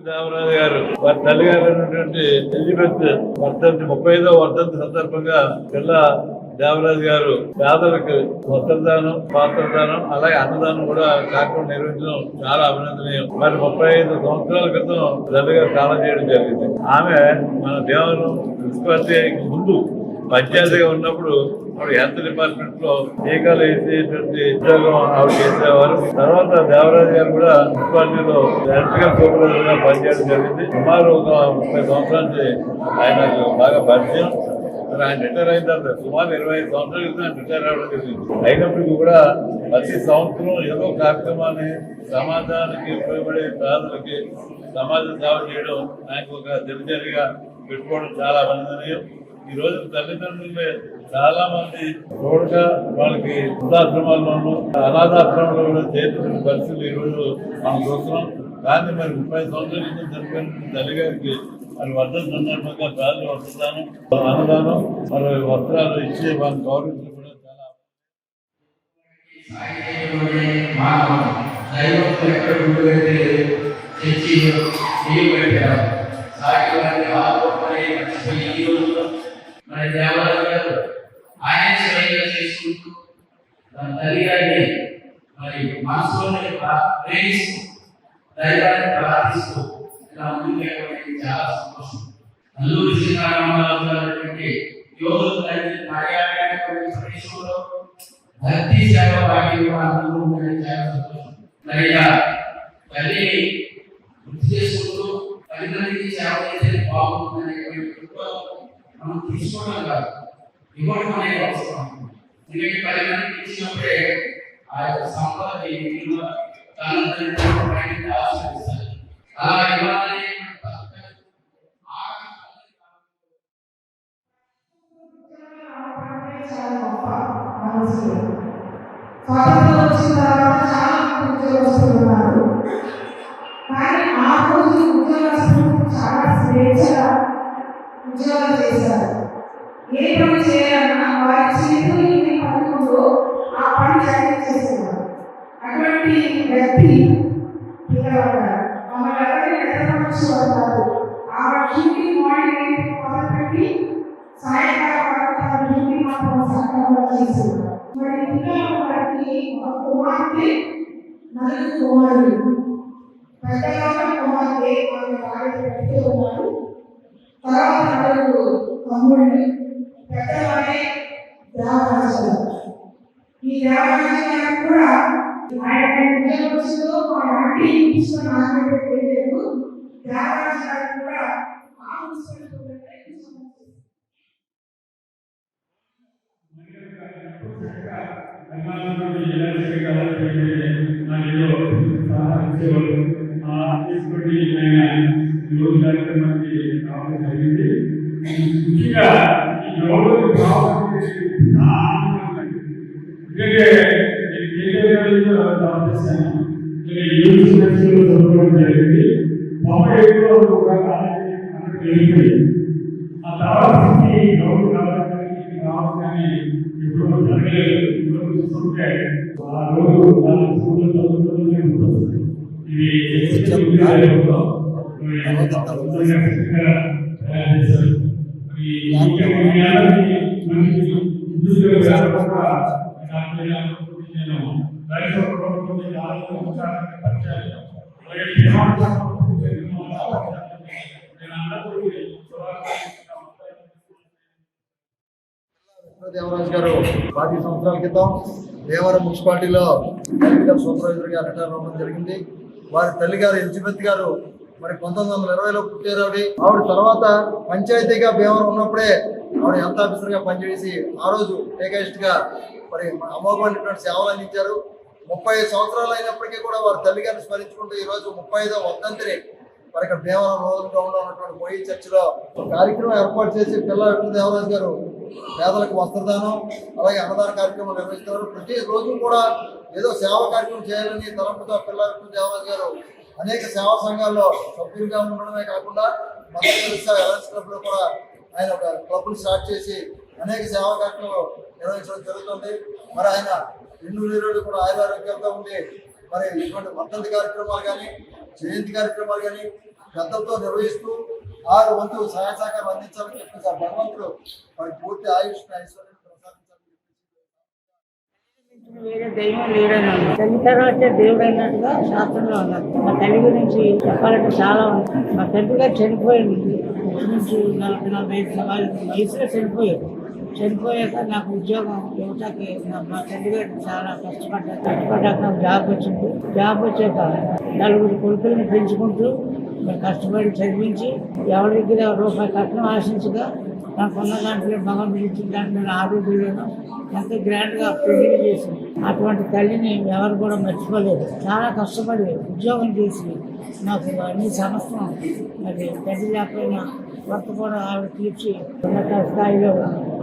దేవరాజు గారు వారి తల్లిగారు ఎలిజబెత్ వర్ధంతి 35వ వర్ధంతి సందర్భంగా పిల్ల దేవరాజు గారు పేదలకు వస్త్రదానం, పాత్రదానం, అలాగే అన్నదానం కూడా కార్యక్రమం నిర్వహించడం చాలా అభినందనీయం. మరి 35 సంవత్సరాల క్రితం రవి గారు కాలం చేయడం జరిగింది. ఆమె మన దేవరం మున్సిపాలిటీకి ముందు పంచాయతీగా ఉన్నప్పుడు హెల్త్ డిపార్ట్మెంట్ లో టీకాలు వేసేటువంటి ఉద్యోగం ఆవిడ చేసేవారు. తర్వాత దేవరాజు గారు కూడా మున్సిపాలిటీలో ఎలక్ట్రికల్ సూపర్వైజర్ గా పనిచేయడం జరిగింది. సుమారు ఒక 30 సంవత్సరాల నుంచి ఆయనకు బాగా పరిచయం. ఆయన రిటైర్ అయిన తర్వాత సుమారు 25 సంవత్సరాల క్రితం రిటైర్ అవ్వడం జరిగింది. అయినప్పటికీ కూడా ప్రతి సంవత్సరం ఏదో కార్యక్రమాన్ని సమాజానికి ఉపయోగపడే పేదలకి సమాజ సేవ చేయడం ఆయనకు ఒక దినచర్యగా పెట్టుకోవడం చాలా అభినందనీయం. ఈ రోజు తల్లిదండ్రులు చాలా మంది తోడుగా వాళ్ళకి వృద్ధాశ్రమాల్లోనూ అనాథాశ్రమంలో కూడా చేతున్న పరిస్థితులు ఈ రోజు మనం చూస్తున్నాం. కానీ మరి 30 సంవత్సరాల క్రితం చనిపోయిన తల్లి గారికి మరి వర్ధన సందర్భంగా పేదలు వస్త్రదానం, అన్నదానం, మరి వస్త్రాలు ఇచ్చి వాళ్ళని గౌరవించడం కూడా చాలా మరి దేవరాజు గారు ఆయన స్వయంగా చేసుకుంటూ తన తల్లి గారిని మరి మనసులోనే ప్రేమిస్తూ దైవాన్ని ప్రార్థిస్తూ ఇలా ముందుకు చాలా సంతోషం. అల్లూరి సీతారామరాజు గారి యోగులు ప్రదేశంలో భక్తి సేవ భాగ్యం చాలా సంతోషం. మరి ఇలా తల్లిని గుర్తు చేసుకుంటూ 10 మందికి సేవ చేసేది బాగుంటుందనేటువంటి మనం తీసుకోవడం కాదు, ఇవ్వడం అనేది అవసరం. ఎందుకంటే 10 మందికి ఇచ్చినప్పుడే ఆ యొక్క సంపద ఆశీర్వదిస్తారు. అలా ఇవ్వాలని స్వాతంత్రం వచ్చిన తర్వాత చాలా ఉద్యోగస్తులు ఉన్నారు. కానీ ఆ రోజు ఉద్యోగస్తులు చాలా స్వేచ్ఛగా ఉద్యోగాలు చేశారు. ఏ పని చేయాలన్నా వారి చేతులు ఏ పని ఉందో ఆ పని చేసేవారు. అటువంటి వ్యక్తి పిల్లవారు మమ్మల్ని ఎవరైనా ఎదగవచ్చు అంటారు. ఆ డ్యూటీ మార్నింగ్ మొదలుపెట్టి సాయంకాలం వరకు డ్యూటీ మాత్రం సక్రమంగా చేసేవారు. మరి పిల్లల వారికి ఒక కుమార్తె, 4 కుమారులు. పెద్దగా కుమార్తె ఆమె పెడుతూ ఉన్నారు. తర్వాత 4 తమ్ముళ్ళు. పెద్దవాడే దేవరాజు గారు. ఈ దేవరాజు గారు కూడా ఆయన ఉద్యోగస్తులు మా ఆంటీ తీసుకుని ఆశపెట్టలేదు. దేవరాజు గారు కూడా ముఖ్యంగా ఈ గౌరవ భావం జరిగింది. ఆ తర్వాత కానీ ఇప్పుడు జరగలేదు. చూస్తుంటే ఆ రోజు దేవరాజు గారు 40 సంవత్సరాల క్రితం దేవరం మున్సిపాలిటీలో ఎలక్ట్రికల్ సూపర్వైజర్ గా రిటైర్ అవ్వడం జరిగింది. వారి తల్లి గారు ఎలిజబెత్ గారు మరి 1920లో పుట్టారు. ఆవిడ తర్వాత పంచాయతీగా భీమవరం ఉన్నప్పుడే ఆవిడ హెల్త్ ఆఫీసర్ గా పనిచేసి ఆ రోజు టేకాయిస్ట్ గా మరి అమోఘమైనటువంటి సేవలు అందించారు. 35 సంవత్సరాలు అయినప్పటికీ కూడా వారి తల్లి గారిని స్మరించుకుంటూ ఈ రోజు 35వ వర్ధంతిని మరి ఇక్కడ భీమవరం రోజు గ్రౌండ్ లో ఉన్నటువంటి మోయి చర్చిలో కార్యక్రమం ఏర్పాటు చేసి పిల్ల దేవరాజు గారు పేదలకు వస్త్రదానం అలాగే అన్నదాన కార్యక్రమం నిర్వహిస్తున్నారు. ప్రతి రోజు కూడా ఏదో సేవా కార్యక్రమం చేయాలని తలంపుతో పిల్ల దేవరాజు గారు అనేక సేవా సంఘాల్లో సభ్యులుగా ఉండడమే కాకుండా ఎలయన్స్ క్లబ్ లో కూడా ఆయన ఒక క్లబ్ను స్టార్ట్ చేసి అనేక సేవా కార్యక్రమాలు నిర్వహించడం జరుగుతుంది. మరి ఆయన నిండు కూడా ఆయురారోగ్యంగా ఉండి మరి ఇటువంటి వర్ధంతి కార్యక్రమాలు కానీ జయంతి కార్యక్రమాలు కానీ పెద్దలతో నిర్వహిస్తూ 6 వంతు సహాయ సహకారం అందించాలని చెప్పేసి భగవంతుడు వారికి పూర్తి ఆయుష్ ఐశ్వర్యం ప్రసాదించాలి. వేరే దైవం లేడని తల్లి తర్వాతే దేవుడు అన్నట్టుగా శాస్త్రంలో ఉన్నారు. మా తల్లి గురించి చెప్పాలంటే చాలా ఉంది. మా తండ్రి గారు చనిపోయింది నుంచి 40 వయసులో చనిపోయాక నాకు ఉద్యోగం యువతకి మా తండ్రి గారు చాలా కష్టపడ్డాక నాకు జాబ్ వచ్చింది. జాబ్ వచ్చాక 4 కొడుకులను పెంచుకుంటూ కష్టపడి చదివించి ఎవరి దగ్గర రూపాయి కట్నం ఆశించగా నాకు ఉన్న దాంట్లో భగవంతుడు ఇచ్చిన దాంట్లో ఆరోగ్యంలో ఎంతో గ్రాండ్గా పెళ్లి చేసింది. అటువంటి తల్లిని ఎవరు కూడా మర్చిపోలేదు. చాలా కష్టపడి ఉద్యోగం చేసి నాకు అన్ని సమస్తం మరి తల్లి లేకపోయినా భర్త కూడా ఆవిడ తీర్చి ఉన్నత స్థాయిలో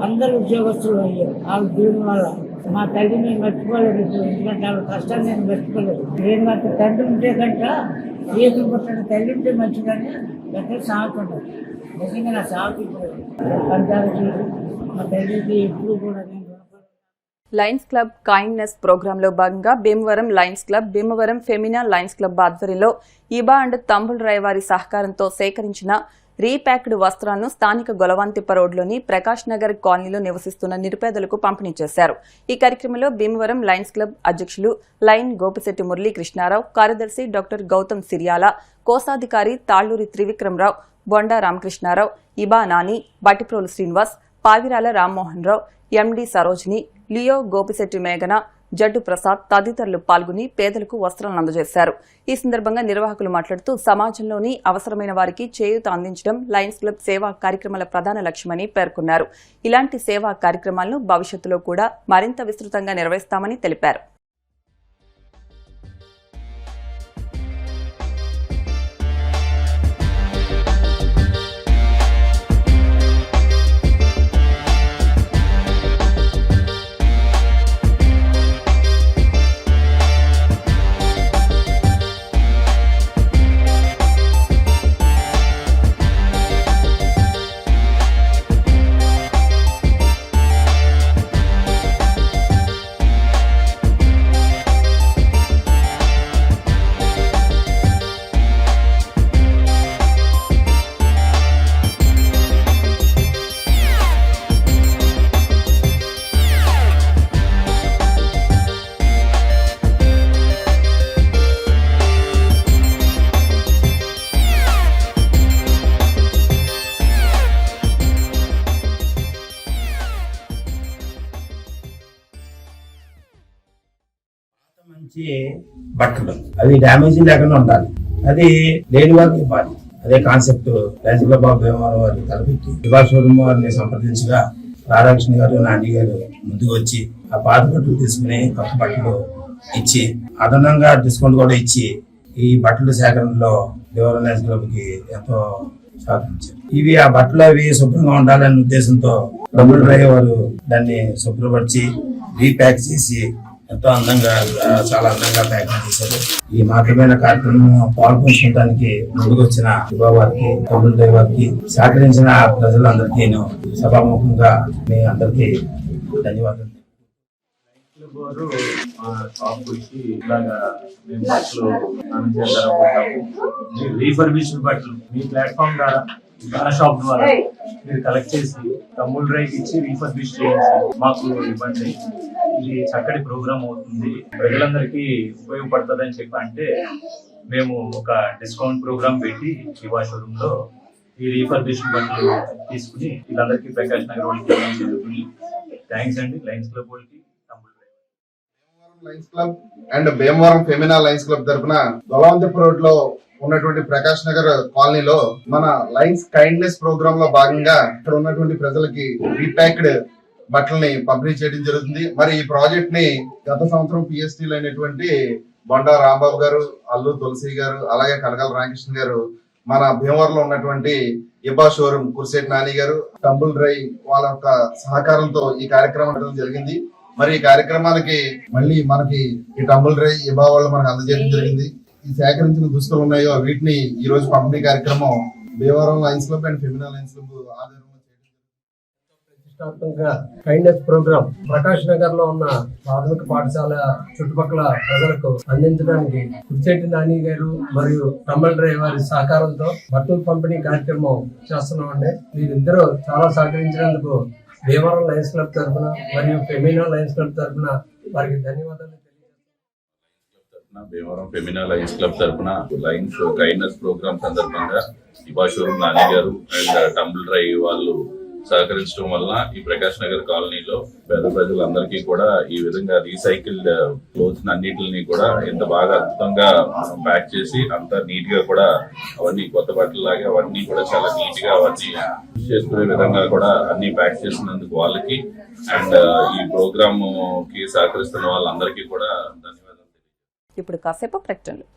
అందరూ ఉద్యోగస్తులు అయ్యారు. ఆవిడ దీని వల్ల మా తల్లిని మర్చిపోలేదు. ఎందుకంటే ఆవిడ కష్టాన్ని నేను మర్చిపోలేదు. నేను నాకు తండ్రి ఉంటే కంట ఏమి పుట్టిన తల్లి ఉంటే మంచిదని ఎక్కడ సాగుతుంటారు. నిజంగా నా సాగు పంచాలకి మా తల్లికి ఎప్పుడు కూడా నేను లయన్స్ క్లబ్ కైండ్నెస్ ప్రోగ్రాంలో భాగంగా Bhimavaram Lions club, Bhimavaram Femina Lions club ఆధ్వర్యంలో ఇబా అండ్ తంబుల్ రాయ్ వారి సహకారంతో సేకరించిన రీప్యాక్డ్ వస్త్రాలను స్థానిక గొలవంతిప్ప రోడ్లోని ప్రకాష్ నగర్ కాలనీలో నివసిస్తున్న నిరుపేదలకు పంపిణీ చేశారు. ఈ కార్యక్రమంలో భీమవరం లయన్స్ క్లబ్ అధ్యక్షులు లయన్ గోపిశెట్టి మురళీకృష్ణారావు, కార్యదర్శి డాక్టర్ గౌతమ్ సిరియాల, కోశాధికారి తాళ్లూరి త్రివిక్రమరావు, బొండా రామకృష్ణారావు, ఇబా నాని, బట్టిప్రోలు శ్రీనివాస్, పావిరాల రామ్మోహన్ రావు, ఎండి సరోజిని, లియో, గోపిశెట్టి మేఘన, జడ్డు ప్రసాద్ తదితరులు పాల్గొని పేదలకు వస్త్రాలను అందజేశారు. ఈ సందర్భంగా నిర్వాహకులు మాట్లాడుతూ సమాజంలోని అవసరమైన వారికి చేయూత అందించడం లయన్స్ క్లబ్ సేవా కార్యక్రమాల ప్రధాన లక్ష్యమని పేర్కొన్నారు. ఇలాంటి సేవా కార్యక్రమాలను భవిష్యత్తులో కూడా మరింత విస్తృతంగా నిర్వహిస్తామని తెలిపారు. మంచి బట్టలు అవి డ్యామేజ్ లేకుండా ఉండాలి. అది లేని వారికి ఇవ్వాలి. అదే కాన్సెప్ట్ లయన్స్ బాబు భీమవరం వారిని తలపెట్టి ఇవా షోరూమ్ వారిని సంప్రదించగా రాధాకృష్ణ గారు, నాని గారు ముందుకు వచ్చి ఆ పాత బట్టలు తీసుకుని కొత్త బట్టలు ఇచ్చి అదనంగా డిస్కౌంట్ కూడా ఇచ్చి ఈ బట్టల సేకరణలో భీమవరం లయన్స్ క్లబ్ కి ఎంతో సహకరించారు. ఇవి ఆ బట్టలు అవి శుభ్రంగా ఉండాలనే ఉద్దేశంతో డబుల్ డ్రైవ్ వారు దాన్ని శుభ్రపరిచి రీప్యాక్ చేసి ఎంతో అందంగా చాలా అందంగా ప్యాకింగ్ చేశారు. ఈ మాత్రమైన కార్యక్రమం పాల్పంచుకోవడానికి ముందుకు వచ్చిన యువ వారికి, డబుల్ డ్రైవ్ వారికి సహకరించిన ప్రజలందరికీ నేను సభాముఖంగా మీ అందరికీ ధన్యవాదాలు. వారు మా షాప్ వచ్చి ఇలాగా మేము బట్టలు స్నానం చేయాలనుకుంటాము. మీరు రీఫర్బిష్డ్ బట్టలు మీ ప్లాట్ఫామ్ ద్వారా మన షాప్ ద్వారా మీరు కలెక్ట్ చేసి తమ్ముల్ డ్రైవ్ ఇచ్చి రీఫర్బిష్ చేయించి మాకు ఇవ్వండి. ఇది చక్కటి ప్రోగ్రామ్ అవుతుంది, ప్రజలందరికీ ఉపయోగపడుతుంది అని చెప్పి అంటే మేము ఒక డిస్కౌంట్ ప్రోగ్రామ్ పెట్టి శివా షోరూమ్ లో ఈ రీఫర్బిష్ బట్టలు తీసుకుని వీళ్ళందరికీ ప్రకాష్ నగర్ వాళ్ళకి జరుగుతుంది. థ్యాంక్స్ అండి లయన్స్ క్లబ్ వాళ్ళకి, Lions club and Bhimavaram Femina Lions club తరఫున గొలవంతిప్ప రోడ్ లో ఉన్నటువంటి ప్రకాష్ నగర్ కాలనీలో మన లయన్స్ కైండ్నెస్ ప్రోగ్రామ్ లో భాగంగా ఇక్కడ ఉన్నటువంటి ప్రజలకి రీప్యాక్డ్ బట్టల్ని పంపిణీ చేయడం జరుగుతుంది. మరి ఈ ప్రాజెక్ట్ ని గత సంవత్సరం పిఎస్టీలు అయినటువంటి బొండా రాంబాబు గారు, అల్లు తులసి గారు, అలాగే కనకాల రామకృష్ణ గారు మన భీమవరంలో ఉన్నటువంటి ఇబా షోరూమ్ కుర్సేటి నాని గారు, టంబుల్ డ్రై వాళ్ళ యొక్క సహకారంతో ఈ కార్యక్రమం జరిగింది. మరి ఈ కార్యక్రమానికి మళ్ళీ మనకి ఈ టంబుల్ డ్రై ఇబా వాళ్ళు మనకు అందజేయడం జరిగింది. ఈ సేకరించిన దుస్తులు ఉన్నాయో వీటిని ఈ రోజు పంపిణీ కార్యక్రమం Bhimavaram Lions club and Femina Lions club ఆధ్వర్యంలో ప్రతిష్టాత్మకంగా కైండ్నెస్ ప్రోగ్రామ్ ప్రకాష్ నగర్ లో ఉన్న ప్రాథమిక పాఠశాల చుట్టుపక్కల ప్రజలకు అందించడానికి కుర్చేటి నాని గారు మరియు టంబుల్ డ్రైవ్ వారి సహకారంతో బట్టల పంపిణీ కార్యక్రమం చేస్తున్నామండి. వీరిద్దరూ చాలా సహకరించినందుకు భీమవరం లయన్స్ క్లబ్ తరఫున మరియు ఫెమినా లయన్స్ క్లబ్ తరఫున వారికి ధన్యవాదాలు తెలియజేస్తున్నాను. భీమవరం ఫెమినా లయన్స్ క్లబ్ తరఫున లయన్స్ కైండ్నెస్ ప్రోగ్రామ్ సందర్భంగా ఇవాషూరు నాని గారు అండ్ టంబుల్ డ్రైవ్ వాళ్ళు సహకరించడం వల్ల ఈ ప్రకాష్ నగర్ కాలనీలో పేద ప్రజలందరికీ కూడా ఈ విధంగా రీసైకిల్డ్ క్లోత్స్ అన్నిటిని కూడా ఎంత బాగా అద్భుతంగా ప్యాక్ చేసి అంత నీట్ గా కూడా అవన్నీ కొత్త బట్టలలాగా అవన్నీ కూడా చాలా నీట్ గా అవన్నీ చేసుకునే విధంగా కూడా అన్ని ప్యాక్ చేసినందుకు వాళ్ళకి అండ్ ఈ ప్రోగ్రామ్ కి సహకరిస్తున్న వాళ్ళందరికీ కూడా ధన్యవాదాలు. ఇప్పుడు కాసేపు ప్రకటనలు.